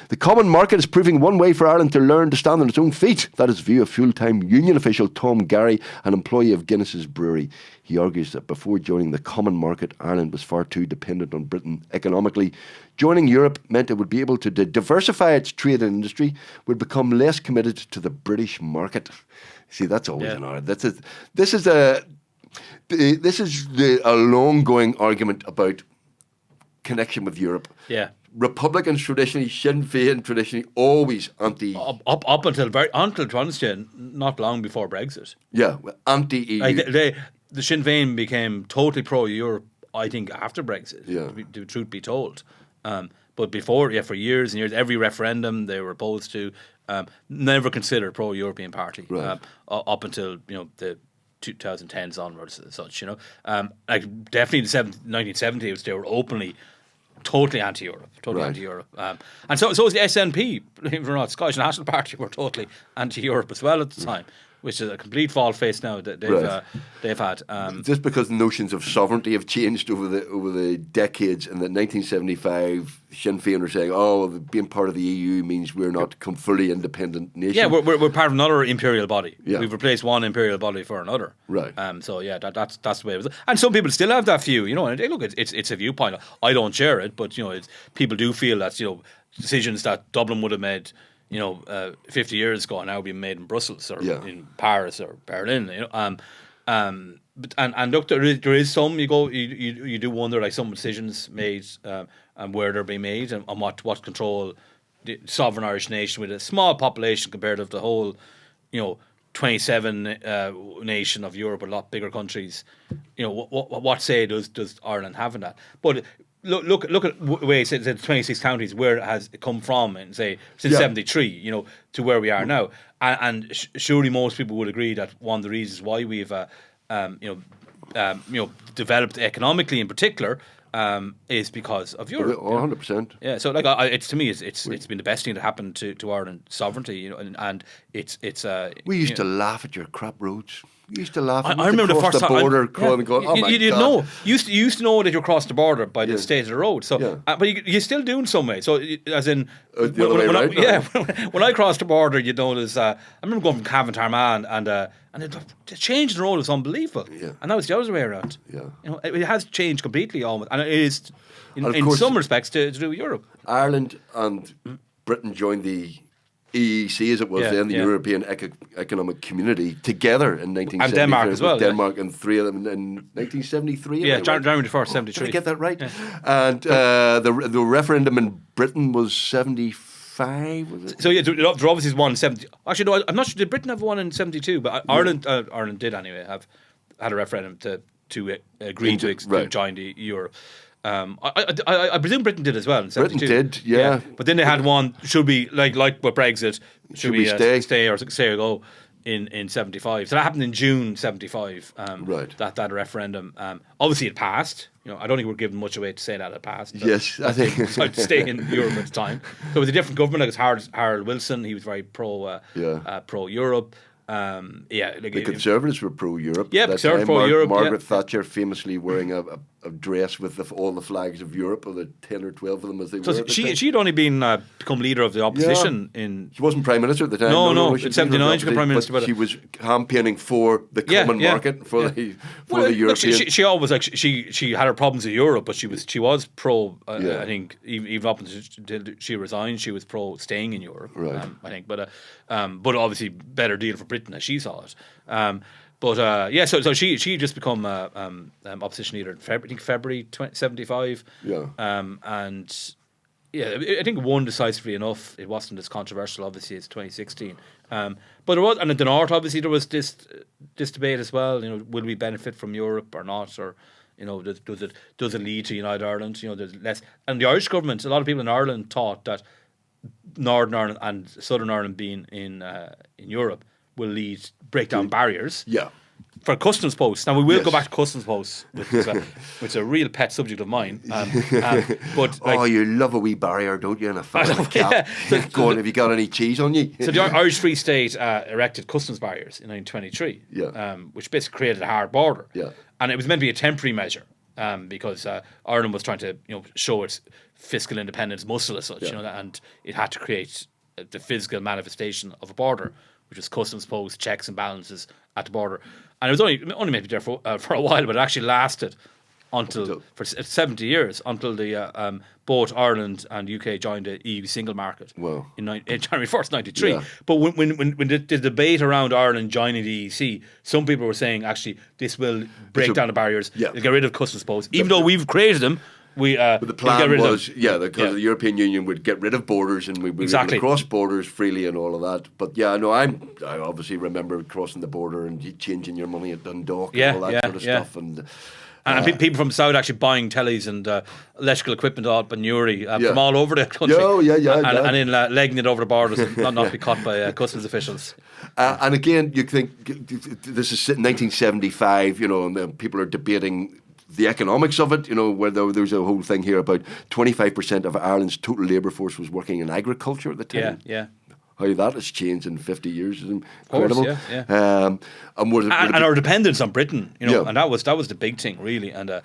The common market is proving one way for Ireland to learn to stand on its own feet. That is the view of full-time union official Tom Gary, an employee of Guinness's brewery. He argues that before joining the common market, Ireland was far too dependent on Britain economically. Joining Europe meant it would be able to diversify its trade and industry, would become less committed to the British market. See, that's always an Ireland. This is a This is a long-going argument about connection with Europe.
Yeah.
Republicans traditionally, Sinn Féin traditionally, always anti.
Up until to be honest, yeah, not long before Brexit.
Yeah, anti-EU.
Like the Sinn Féin became totally pro-Europe, I think, after Brexit.
Yeah.
The truth be told, but before, for years and years, every referendum they were opposed to, never considered pro-European party.
Right.
Up until the 2010s onwards, as such. Like definitely in the 1970s, they were openly. Totally anti-Europe,
Right.
anti-Europe, and so was the SNP. Believe it or not, Scottish National Party were totally anti-Europe as well at the time, which is a complete fall face now that they've had.
Just because notions of sovereignty have changed over the decades, and that 1975 Sinn Féin were saying, "Oh, being part of the EU means we're not a fully independent nation."
Yeah, we're part of another imperial body.
Yeah.
We've replaced one imperial body for another.
Right.
So yeah, that's the way it was. And some people still have that view, And look, it's a viewpoint. I don't share it, but people do feel that decisions that Dublin would have made 50 years ago are now being made in Brussels or in Paris or Berlin. But look, there is some you do wonder, like, some decisions made and where they're being made and what control the sovereign Irish nation with a small population compared to the whole 27 nation of Europe, a lot bigger countries. What say does Ireland have in that? But look at the way it says the 26 counties, where it has come from, and say since 73, to where we are now. And surely most people would agree that one of the reasons why we've developed economically in particular is because of Europe.
100%.
Yeah, so like it's to me, it's been the best thing that happened to Ireland sovereignty, and it's.
We used to laugh at your crap roads. We used to laugh.
I remember the first time
border, going, "Oh my
you didn't
God."
know. You used to know that you crossed the border by the state of the road. So, but you still do in some way. So, as in,
the other way around,
when I crossed the border, you notice. I remember going from Cavan to Armagh, and the change in the road was unbelievable.
Yeah.
And now it's the other way around.
Yeah.
It has changed completely almost, and it is in
course,
some respects to do with Europe.
Ireland and Britain joined the EEC, as it was then, the European Economic Community, together in 1973.
And Denmark as well.
Denmark and three of them in 1973.
Yeah, January 1st, 73.
Did I get that right? Yeah. And the referendum in Britain was 75, was it?
So yeah, there obviously is one in 70. Actually, no, I'm not sure. Did Britain have one in 72? But Ireland did anyway have had a referendum to agree to join the euro. I presume Britain did as well in 72.
Britain did, yeah.
But then they had one, should we, like with Brexit, should we stay or go in 75. So that happened in June 75,
right.
that referendum. Obviously it passed. I don't think we're giving much away to say that it passed.
Yes, I think.
Decided to stay in Europe at the time. So it was a different government, like it was Harold Wilson. He was very pro-Europe.
The Conservatives were pro-Europe.
Yeah, Conservatives pro-Europe.
Margaret Thatcher famously wearing a dress with all the flags of Europe, or the 10 or 12 of them as they were.
So she'd only become leader of the opposition in.
She wasn't prime minister at the time.
No. In 79 she became prime minister,
but she was campaigning for the common market for the European.
Look, she always she had her problems with Europe, but she was pro. I think even up until she resigned, she was pro staying in Europe.
Right.
I think, but obviously better deal for Britain as she saw it. So she just become opposition leader in February 75.
Yeah.
And I think won decisively enough. It wasn't as controversial, obviously, as 2016. But there was, and in the north, obviously, there was this debate as well. Will we benefit from Europe or not, or does it lead to United Ireland? There's less, and the Irish government. A lot of people in Ireland thought that Northern Ireland and Southern Ireland being in Europe will break down barriers.
Yeah.
For customs posts. Now we will go back to customs posts, which is a real pet subject of mine. But
you love a wee barrier, don't you? And a fat cap. Go on, have you got any cheese on you?
So the Irish Free State erected customs barriers in 1923, which basically created a hard border.
Yeah.
And it was meant to be a temporary measure because Ireland was trying to show its fiscal independence muscle as such, and it had to create the physical manifestation of a border, which was customs posts, checks and balances at the border. And it was only meant to be there for a while, but it actually lasted for 70 years until the both Ireland and UK joined the EU single market in January 1st, 93.
Yeah.
But when the debate around Ireland joining the EEC, some people were saying actually this will break down the barriers, get rid of customs posts, even though we've created them. But
the plan was, because the European Union would get rid of borders and we would be able to cross borders freely and all of that. But I obviously remember crossing the border and changing your money at Dundalk and all that sort of stuff.
And people from the south actually buying tellies and electrical equipment all but Newry from all over the country. And then legging it over the borders and not be caught by customs officials.
And again, you think this is 1975, and people are debating the economics of it, where there's a whole thing here about 25% of Ireland's total labour force was working in agriculture at the time.
Yeah.
How that has changed in 50 years is incredible.
Of course, and our dependence on Britain, and that was the big thing, really. And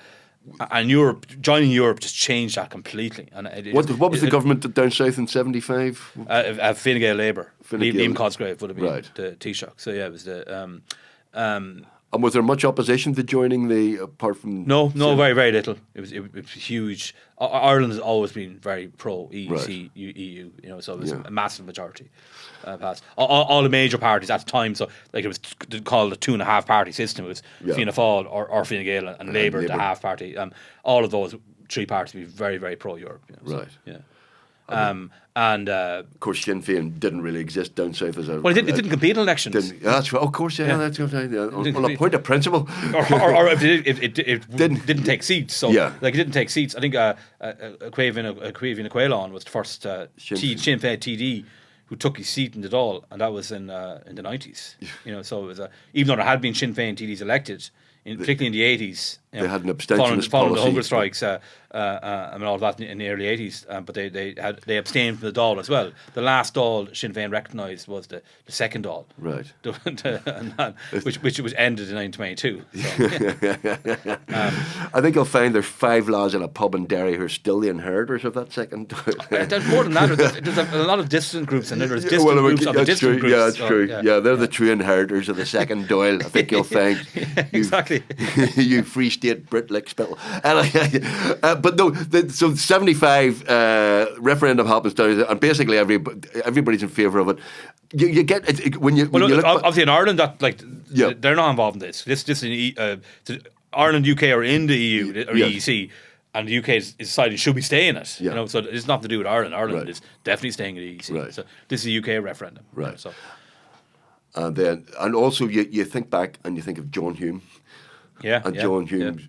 Europe, joining Europe just changed that completely. And
what was the government down south in 75?
Fine Gael Labour. Liam Cosgrave would have been the Taoiseach. So it was the...
and was there much opposition to joining apart from...
No, very, very little. It was huge. Ireland has always been very pro-EEC, EU, so it was a massive majority passed. All the major parties at the time, so it was called a 2.5-party system. It was Fianna Fáil or Fine Gael and Labour, the half-party. All of those three parties would be very, very pro-Europe.
Right.
Yeah. And
of course, Sinn Féin didn't really exist down south as a...
Well, it didn't compete in elections.
That's right. Of course, that's right. On a point of principle.
or if it didn't take seats. So, it didn't take seats. I think Quavian Aquailon was the first Sinn Féin TD who took his seat in the Dáil, and that was in the 90s. So it was even though there had been Sinn Féin TDs elected, particularly in the 80s.
They had an abstentionist
following
policy.
the hunger strikes and all of that in the early 80s, but they abstained from the Dáil as well. The last Dáil Sinn Féin recognised was the second Dáil,
right?
which was ended in 1922. So,
I think you'll find there's 5 lads in a pub in Derry who are still the inheritors of that second Dáil.
There's more than that. There's a lot of distant groups, and then there's distant groups of the distant groups.
Yeah, that's true. Yeah, they're the true inheritors of the second Dáil. I think you'll find.
Exactly.
You Free State Brit-lick spittle. But no, so 75 referendum happens down, and basically everybody's in favour of it. You get it when you. When you look
obviously in Ireland, they're not involved in this. This Ireland, UK are in the EU or EEC, and the UK is deciding should we stay in it. So it's nothing to do with Ireland. Ireland is definitely staying in the EEC.
Right.
So this is a UK referendum.
Right.
So.
And also you think back and you think of John Hume. John Hume,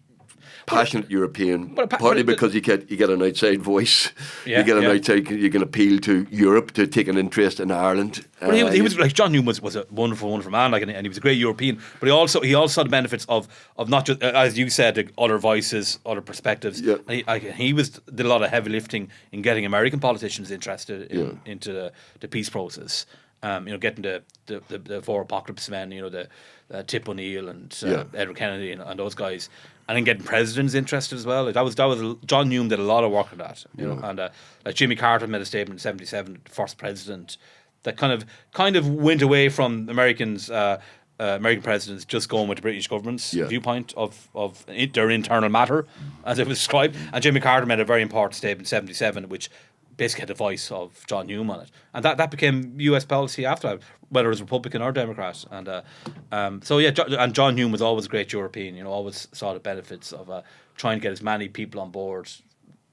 passionate European, partly because you get an outside voice. You get an outside. You can appeal to Europe to take an interest in Ireland.
But he was like John Hume was a wonderful man, and he was a great European. But he also had the benefits of not just, as you said, the other voices, other perspectives. Yeah. And he did a lot of heavy lifting in getting American politicians interested into the peace process. Getting the 4 apocalypse men, the Tip O'Neill and Edward Kennedy and those guys, and then getting presidents interested as well. That was John Hume did a lot of work on that, and like Jimmy Carter made a statement in '77, the first president that kind of went away from American presidents just going with the British government's viewpoint of their internal matter, as it was described. And Jimmy Carter made a very important statement in '77, which basically had the voice of John Hume on it, and that became US policy after that, whether it was Republican or Democrat. And and John Hume was always a great European. Always saw the benefits of trying to get as many people on board,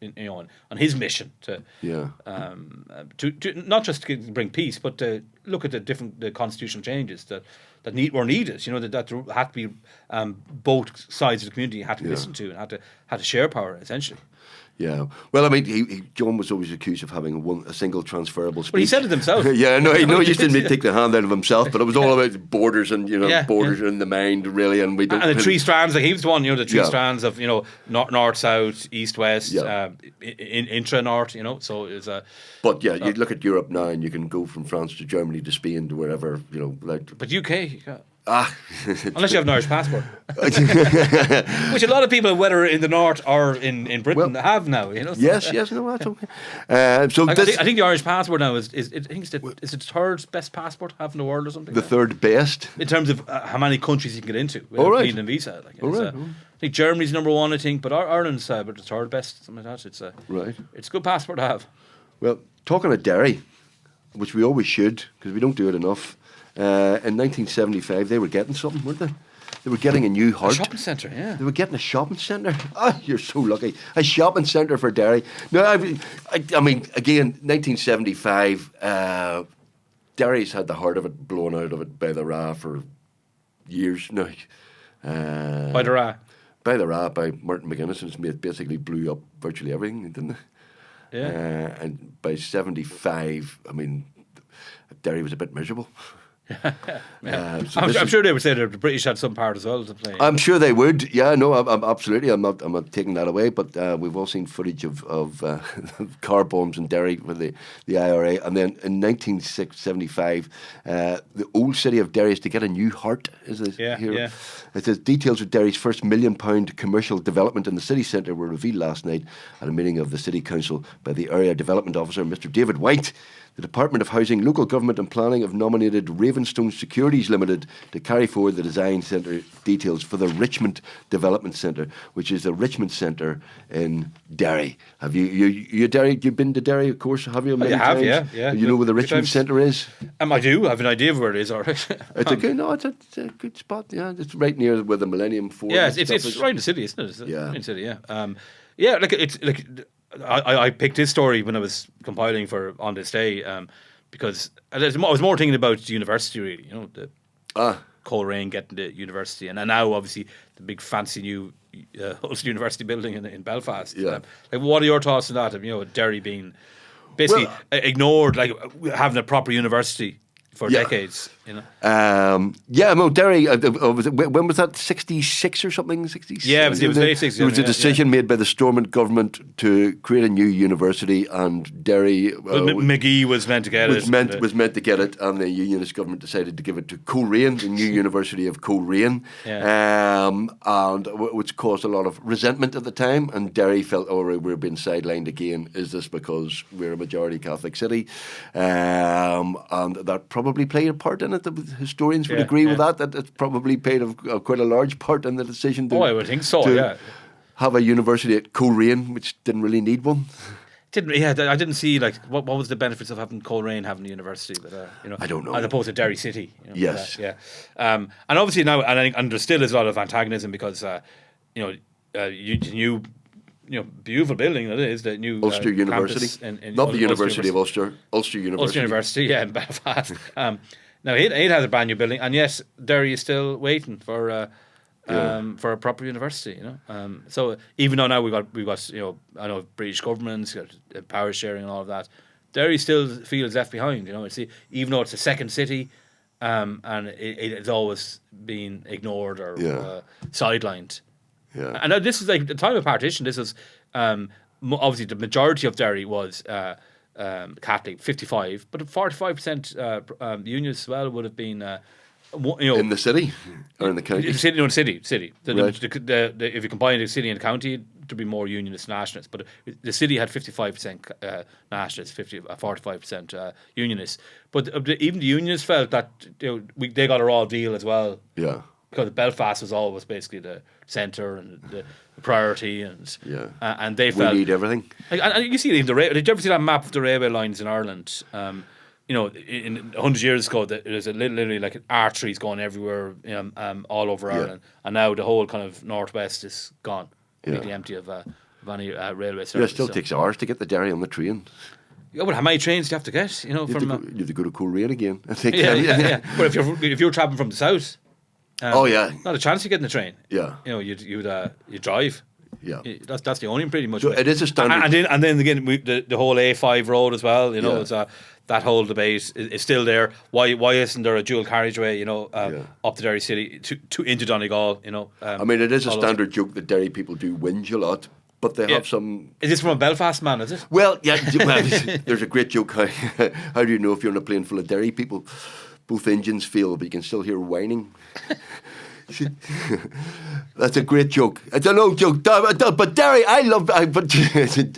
on his mission to not just to bring peace, but to look at the constitutional changes that were needed. That had to be both sides of the community had to be listened to and had to share power essentially.
Yeah. Well, I mean, John was always accused of having a single transferable speech.
But he said it himself.
He just didn't take the hand out of himself, but it was all about borders and, borders are in the mind, really, and we don't...
And the 3 strands, like he was the one, the 3 strands of, north, south, east, west, intra-north, so it's a...
But you look at Europe now and you can go from France to Germany to Spain to wherever,
But UK... unless you have an Irish passport, which a lot of people, whether in the north or in Britain, have now.
Yes, no, that's okay.
I think the Irish passport now is the 3rd best passport have in the world or something.
The 3rd best
in terms of how many countries you can get into without needing a visa. I think think Germany's number one, I think, but Ireland's about the third best, something like that. It's a good passport to have.
Well, talking of Derry, which we always should, because we don't do it enough, in 1975 they were getting something, weren't they? They were getting a new heart.
A shopping centre, yeah.
They were getting a shopping centre. Oh, you're so lucky. A shopping centre for Derry. No, I mean, again, 1975, Derry's had the heart of it blown out of it by the Ra for years now.
By the Ra?
By the Ra, by Martin McGuinness, and it basically blew up virtually everything, didn't it?
Yeah.
And by 75, I mean, Derry was a bit miserable.
Yeah. I'm sure they would say that the British had some part as well to play.
I'm sure they would. Yeah, no, I'm absolutely. I'm not taking that away. But we've all seen footage of car bombs in Derry with the IRA. And then in 1975, the old city of Derry is to get a new heart. Is it here?
Yeah.
It says details of Derry's first £1 million commercial development in the city centre were revealed last night at a meeting of the City Council by the Area Development Officer, Mr. David White. The Department of Housing, Local Government and Planning have nominated Ravenstone Securities Limited to carry forward the design centre details for the Richmond Development Centre, which is the Richmond Centre in Derry. Have you Derry? You've been to Derry, of course, have you?
I have, yeah.
You know where the Richmond Centre is?
I do. I have an idea of where it is, all right.
It's a good spot, yeah. It's right near where the Millennium Forum.
Yeah, it's right in the city, isn't it?
Yeah.
Right in the city, yeah. It's like... I picked his story when I was compiling for On This Day because I was more thinking about the university, really. You know, the Coleraine getting the university, and now obviously the big fancy new Ulster University building in Belfast.
Yeah.
Like, what are your thoughts on that? You know, Derry being basically ignored, like having a proper university for decades, you know.
Derry. When was that? 66 or something? 66.
Yeah, it was late 60s.
There was a decision made by the Stormont government to create a new university, and Derry.
McGee was meant to get it.
Was meant to get it, and the Unionist government decided to give it to Coleraine, the new University of Coleraine, and which caused a lot of resentment at the time. And Derry felt, we're being sidelined again. Is this because we're a majority Catholic city? And that probably played a part in it. The historians would agree with that it probably played quite a large part in the decision
I would think so,
have a university at Coleraine, which didn't really need one.
I didn't see like what was the benefits of having Coleraine having a university, but
I don't know,
as opposed to Derry City.
Yes,
and obviously now, and there still is a lot of antagonism because new beautiful building that is the new
Ulster University, not the University of Ulster, Ulster University.
Ulster University, in Belfast. Now it has a brand new building, and yes, Derry is still waiting for a proper university. So even though now we've got I know British governments, power sharing and all of that, Derry still feels left behind. Even though it's a second city, and it's always been ignored or sidelined.
Yeah.
And this is like the time of partition. This was obviously the majority of Derry was Catholic, 55, but 45% unionists as well would have been.
In the city or in the county?
City.
Right.
If you combine the city and the county, there'd be more unionist nationalists. But the city had 55% nationalists, 45% unionists. But even the unionists felt that they got a raw deal as well.
Yeah.
Because Belfast was always basically the centre and the priority, and they felt
we need everything.
And you see it in did you ever see that map of the railway lines in Ireland? In 100 years ago, there's literally like arteries going everywhere, all over Ireland, and now the whole kind of northwest is gone, completely empty of any railway service.
Yeah, it still takes hours to get the Derry on the train.
Yeah, but how many trains do you have to get?
You have to go to Coleraine again. I think.
Yeah. But if you're travelling from the south. Not a chance you get in the train.
Yeah.
You drive.
Yeah.
That's the only pretty much.
So it is a standard.
And then again, the whole A5 road as well. It's that whole debate is still there. Why isn't there a dual carriageway? Up to Derry City to into Donegal.
It is a standard joke that Derry people do whinge a lot. But they have some.
Is this from a Belfast man? Is it?
Well, yeah. There's a great joke. How do you know if you're in a plane full of Derry people? Both engines fail, but you can still hear whining. That's a great joke. It's an old joke, but Derry, but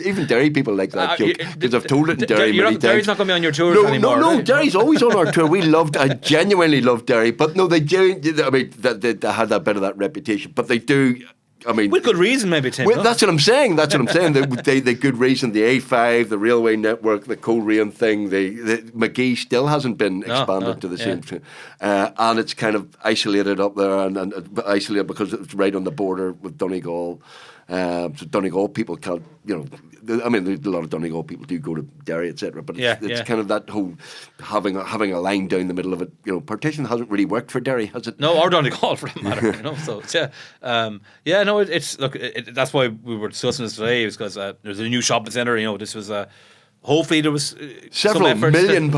even Derry people like that joke because I've told it in Derry many times.
Derry's not going to be on your tours anymore.
No, Derry's always on our tour. I genuinely love Derry, but no, they do. I mean, they had that bit of that reputation, but they do. I mean,
with good reason, maybe, Tim.
well, that's what I'm saying. That's what I'm saying. The good reason, the A5, the railway network, the Coleraine thing, the McGee still hasn't been expanded to the same. And it's kind of isolated up there and isolated because it's right on the border with Donegal. So Donegal people can't, I mean, a lot of Donegal people do go to Derry, etc. But it's kind of that whole having a line down the middle of it. Partition hasn't really worked for Derry, has it?
No, or Donegal for that matter. So it's look. That's why we were discussing this today. Is because there's a new shopping centre. This was hopefully there was
several
some
£1 million,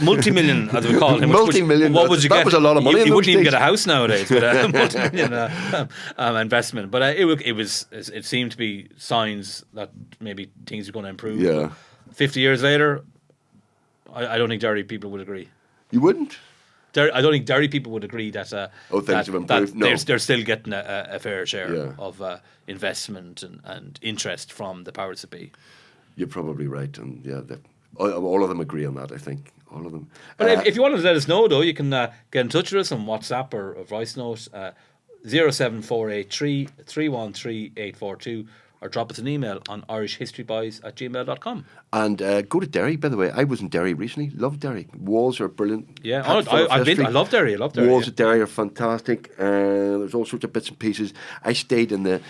multi-million, as we call it.
Multi-million.
What would you get?
That was a lot of money.
You wouldn't even
days.
get a house nowadays with a multi-million investment. But it seemed to be signs that maybe things are going to improve.
Yeah.
50 years later, I don't think Derry people would agree.
You wouldn't?
I don't think Derry people would agree that
things have improved. No.
they're still getting a fair share
Yeah.
of investment and interest from the powers that be.
You're probably right, and all of them agree on that. I think all of them.
But if you want to let us know, though, you can get in touch with us on WhatsApp or a voice note 07483 313 842, or drop us an email on irishhistoryboys@gmail.com.
And go to Derry, by the way. I was in Derry recently. Love Derry. Walls are brilliant.
Yeah, I've been. I love Derry.
Walls at Derry are fantastic. There's all sorts of bits and pieces. I stayed in the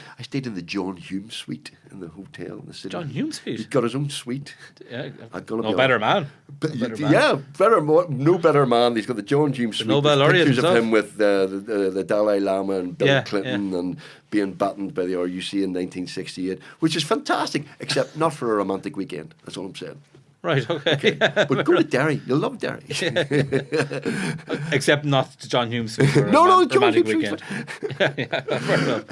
John Hume suite in the hotel in the city.
John Hume suite.
He's got his own suite.
Yeah,
no
better man.
Yeah, no better man. He's got the John Hume suite.
Nobel laureate
pictures
himself.
of him with the Dalai Lama and Bill Clinton and being battened by the RUC in 1968, which is fantastic, except not for a romantic weekend. That's all I'm saying.
Right, okay.
But go to Derry. You'll love Derry.
Except not to John Hume's suite for
No, John
romantic
Hume's
weekend. Fair enough.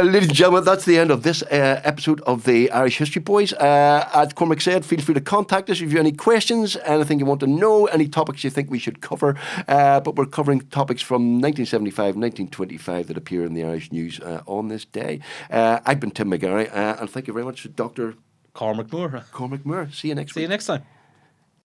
Ladies and gentlemen, that's the end of this episode of the Irish History Boys. As Cormac said, feel free to contact us if you have any questions, anything you want to know, any topics you think we should cover. But we're covering topics from 1975, 1925 that appear in the Irish News on this day. I've been Tim McGarry, and thank you very much to Dr.
Cormac Moore.
See you next week.
See you next time.